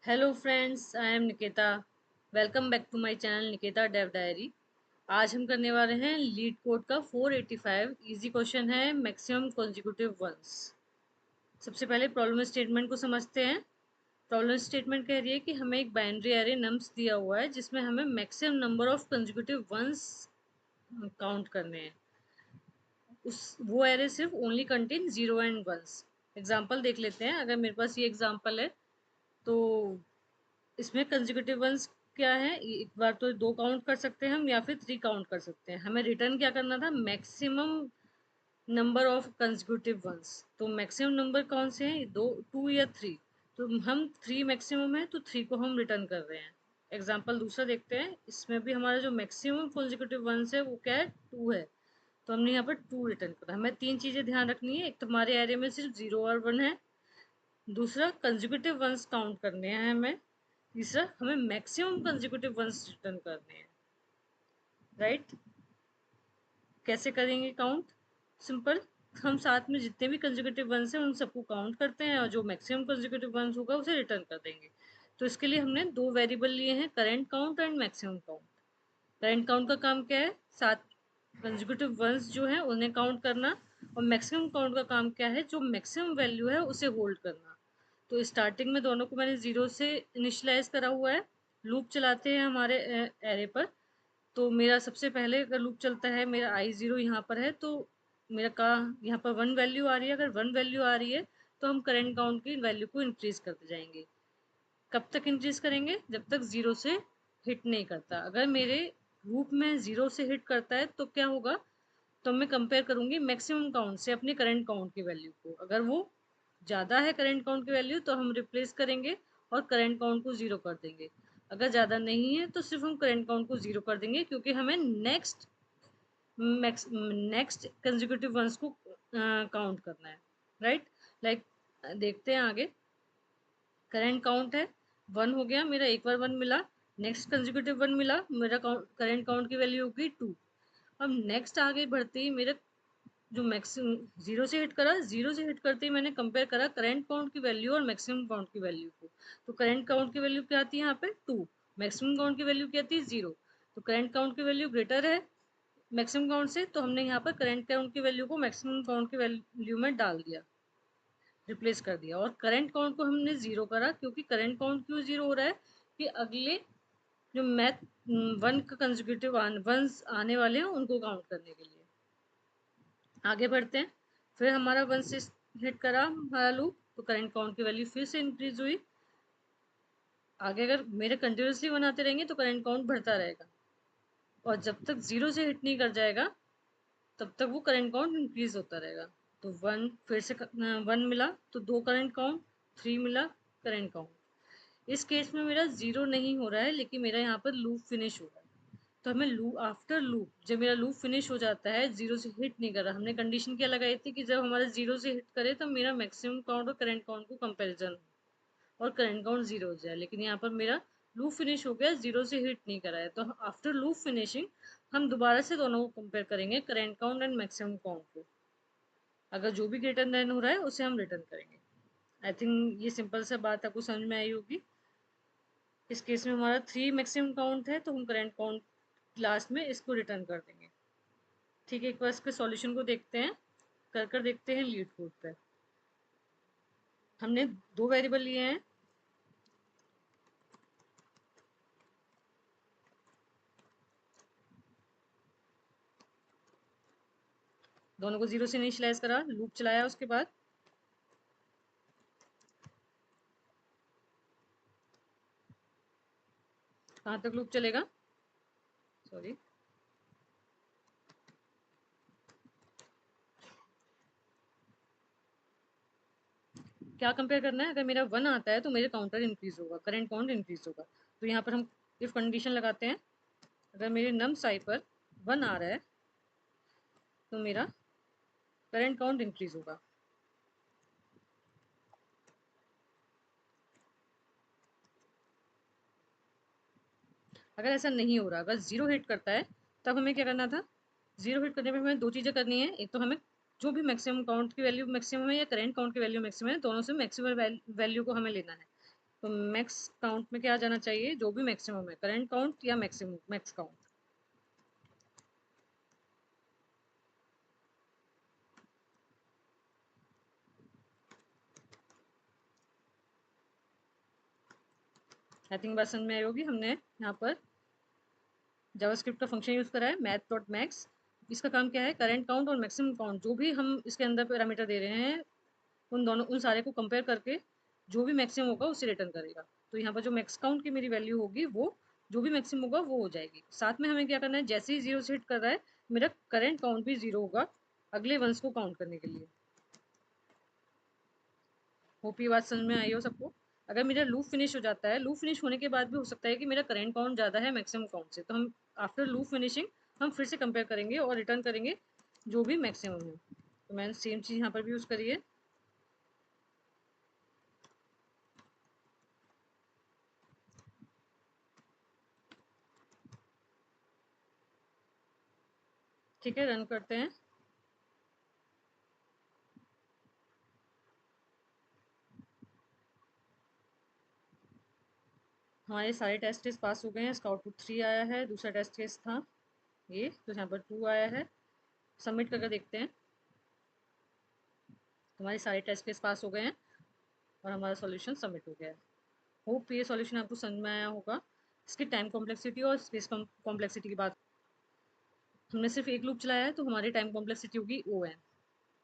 Hello friends, I am Nikita. Welcome back to my channel Nikita Dev diary. आज हम करने वाले हैं लीड कोड का 485 इजी क्वेश्चन है मैक्सिमम कॉन्जिक्यूटिव वंस। सबसे पहले प्रॉब्लम स्टेटमेंट को समझते हैं। प्रॉब्लम स्टेटमेंट कह रही है कि हमें एक बाइनरी एरे नम्स दिया हुआ है जिसमें हमें maximum number of consecutive ones count करने हैं। उस वो एरे सिर्फ only contain zero and ones. Example देख लेते हैं। अगर मेरे पास ये एग्जाम्पल है तो इसमें कंसेक्यूटिव वंस क्या है, एक बार तो दो काउंट कर सकते हैं हम या फिर थ्री काउंट कर सकते हैं। हमें रिटर्न क्या करना था, maximum number of consecutive ones. तो मैक्सिमम नंबर कौन से हैं, दो, टू या थ्री। तो हम थ्री मैक्सिमम है तो थ्री को हम रिटर्न कर रहे हैं। एग्जाम्पल दूसरा देखते हैं। इसमें भी हमारा जो मैक्सिमम कंसेक्यूटिव वंस है वो क्या है, टू है। तो हमने यहाँ पर टू रिटर्न करा। हमें तीन चीजें ध्यान रखनी है। एक तो हमारे एरे में सिर्फ जीरो और वन है, दूसरा कंसेक्यूटिव वंस काउंट करने हैं हमें, तीसरा हमें मैक्सिमम कंसेक्यूटिव वंस रिटर्न करने हैं। राइट? कैसे करेंगे काउंट? सिंपल, हम साथ में जितने भी कंसेक्यूटिव वंस हैं उन सबको काउंट करते हैं और जो मैक्सिमम कंसेक्यूटिव वंस होगा उसे रिटर्न कर देंगे। तो इसके लिए हमने दो वेरिएबल लिए हैं, current count and maximum count. Current count का काम क्या है, सात कंसेक्यूटिव वंस जो है उन्हें काउंट करना। और मैक्सिमम काउंट का काम क्या है, जो मैक्सिमम वैल्यू है उसे होल्ड करना। तो स्टार्टिंग में दोनों को मैंने जीरो से इनिशियलाइज करा हुआ है। लूप चलाते हैं हमारे एरे पर। तो मेरा सबसे पहले अगर लूप चलता है, मेरा आई जीरो यहाँ पर है, तो मेरा का यहाँ पर वन वैल्यू आ रही है। अगर वन वैल्यू आ रही है तो हम करंट काउंट की वैल्यू को इंक्रीज करते जाएंगे। कब तक इंक्रीज करेंगे, जब तक जीरो से हिट नहीं करता। अगर मेरे लूप में जीरो से हिट करता है तो क्या होगा, तो मैं कंपेयर करूंगी मैक्सिमम काउंट से अपने करंट काउंट की वैल्यू को। अगर वो ज़्यादा है करंट काउंट की वैल्यू तो हम रिप्लेस करेंगे और करंट काउंट को ज़ीरो कर देंगे। अगर ज़्यादा नहीं है तो सिर्फ हम करंट काउंट को ज़ीरो कर देंगे, क्योंकि हमें नेक्स्ट कंसेक्यूटिव वंस को काउंट करना है। राइट? लाइक देखते हैं आगे। करंट काउंट है, वन हो गया मेरा, एक बार वन मिला। नेक्स्ट कंसेक्यूटिव वन मिला, मेरा करंट काउंट की वैल्यू होगी टू। अब नेक्स्ट आगे बढ़ते ही मेरा जो मैक्सिमम जीरो से हिट करा, जीरो से हिट करते ही मैंने कंपेयर करा करंट काउंट की वैल्यू और मैक्सिमम काउंट की वैल्यू को। तो करंट काउंट की वैल्यू क्या आती है यहाँ पे, टू। मैक्सिमम काउंट की वैल्यू क्या आती है, जीरो। तो करंट काउंट की वैल्यू ग्रेटर है मैक्सिमम काउंट से, तो हमने यहाँ पर करंट काउंट की वैल्यू को मैक्सिमम काउंट की वैल्यू में डाल दिया, रिप्लेस कर दिया। और करंट काउंट को हमने जीरो करा, क्योंकि करंट काउंट क्यों जीरो हो रहा है, कि अगले जो मैथ वन का कंसेक्यूटिव वंस आने वाले हैं उनको काउंट करने के लिए। आगे बढ़ते हैं। फिर हमारा वन से हिट करा हमारा लूप, तो करंट काउंट की वैल्यू फिर से इंक्रीज हुई। आगे अगर मेरे कंटिन्यूसली वन आते रहेंगे तो करंट काउंट बढ़ता रहेगा, और जब तक जीरो से हिट नहीं कर जाएगा तब तक वो करंट काउंट इंक्रीज होता रहेगा। तो वन फिर से वन मिला तो दो करंट काउंट, थ्री मिला करंट काउंट। इस केस में मेरा जीरो नहीं हो रहा है, लेकिन मेरा यहाँ पर लूप फिनिश हो रहा है। तो हमें लूप आफ्टर लूप, जब मेरा लूप फिनिश हो जाता है, जीरो से हिट नहीं कर रहा, हमने कंडीशन क्या लगाई थी कि जब हमारा जीरो से हिट करे तो मेरा मैक्सिमम काउंट और करंट काउंट को कंपैरिजन हो और करंट काउंट जीरो हो जाए। लेकिन यहाँ पर मेरा लूप फिनिश हो गया, जीरो से हिट नहीं करा है। तो आफ्टर लूप फिनिशिंग हम दोबारा से दोनों को कंपेयर करेंगे, current count and maximum count को। अगर जो भी ग्रेटर देन हो रहा है उसे हम रिटर्न करेंगे। आई थिंक ये सिंपल सा बात आपको समझ में आई होगी। इस केस में हमारा थ्री मैक्सिमम काउंट है, तो हम करंट काउंट लास्ट में इसको रिटर्न कर देंगे। ठीक है, एक बार इसके सॉल्यूशन को देखते हैं, कर देखते हैं लीड कोड पे। हमने दो वेरिएबल लिए हैं। दोनों को जीरो से इनिशियलाइज करा, लूप चलाया, उसके बाद कहाँ तक लूप चलेगा, सॉरी, क्या कंपेयर करना है। अगर मेरा वन आता है तो मेरे काउंटर इंक्रीज होगा, करंट काउंट इंक्रीज होगा। तो यहाँ पर हम इफ कंडीशन लगाते हैं, अगर मेरे नम साई पर वन आ रहा है तो मेरा करंट काउंट इंक्रीज होगा। अगर ऐसा नहीं हो रहा, अगर जीरो हिट करता है, तब हमें क्या करना था, जीरो हिट करने में हमें दो चीज़ें करनी है। एक तो हमें जो भी मैक्सिमम काउंट की वैल्यू मैक्सिमम है या करंट काउंट की वैल्यू मैक्सिमम है, दोनों से मैक्सिमम वैल्यू को हमें लेना है। तो मैक्स काउंट में क्या आ जाना चाहिए, जो भी मैक्सिमम है, करंट काउंट या maximum max count. I think बात समझ में आई होगी। हमने यहाँ पर जावास्क्रिप्ट का फंक्शन यूज़ करा है मैथ डॉट मैक्स। इसका काम क्या है, करंट काउंट और मैक्सिमम काउंट जो भी हम इसके अंदर पैरामीटर दे रहे हैं उन सारे को कंपेयर करके जो भी मैक्सिमम होगा उसे रिटर्न करेगा। तो यहाँ पर जो मैक्स काउंट की मेरी वैल्यू होगी वो जो भी मैक्सिमम होगा वो हो जाएगी। साथ में हमें क्या करना है, जैसे ही जीरो से हिट कर रहा है मेरा करंट काउंट भी जीरो होगा अगले वंस को काउंट करने के लिए। होप ये बात समझ में आई हो सबको। अगर मेरा लूप फिनिश हो जाता है, लूप फिनिश होने के बाद भी हो सकता है कि मेरा करंट काउंट ज़्यादा है मैक्सिमम काउंट से, तो हम आफ्टर लूप फिनिशिंग हम फिर से कंपेयर करेंगे और रिटर्न करेंगे जो भी मैक्सिमम है। तो मैंने सेम चीज़ यहाँ पर भी यूज़ करी है। ठीक है, रन करते हैं। हमारे सारे टेस्ट केस पास हो गए हैं। इसका आउटपुट 3 आया है। दूसरा टेस्ट केस था ये, तो यहाँ पर 2 आया है। सबमिट करके देखते हैं। हमारे सारे टेस्ट केस पास हो गए हैं और हमारा सॉल्यूशन सबमिट हो गया है। होप ये सॉल्यूशन आपको समझ में आया होगा। इसकी टाइम कॉम्प्लेक्सिटी और स्पेस कॉम्प्लेक्सिटी की बात, हमने सिर्फ एक लूप चलाया है तो हमारी टाइम कॉम्प्लेक्सिटी होगी ओ एन।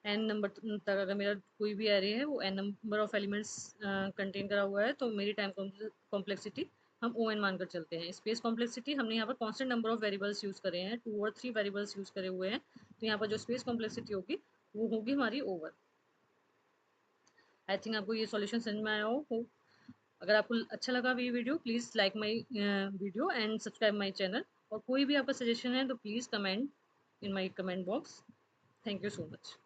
एन नंबर तक अगर मेरा कोई भी एरे है वो n number of elements contain करा हुआ है तो मेरी टाइम कॉम्प्लेक्सिटी हम ओ एन मानकर चलते हैं। स्पेस कॉम्प्लेक्सिटी हमने यहाँ पर constant number of variables use करे हैं, 2 और 3 वेरिएबल्स यूज़ करे हुए हैं, तो यहाँ पर जो स्पेस कॉम्प्लेक्सिटी होगी वो होगी हमारी ओवर। आई थिंक आपको ये सॉल्यूशन समझ में आया हो। अगर आपको अच्छा लगा ये video, please like my video and subscribe my channel. और कोई भी आपका सजेशन है तो please comment in my comment box. Thank you so much.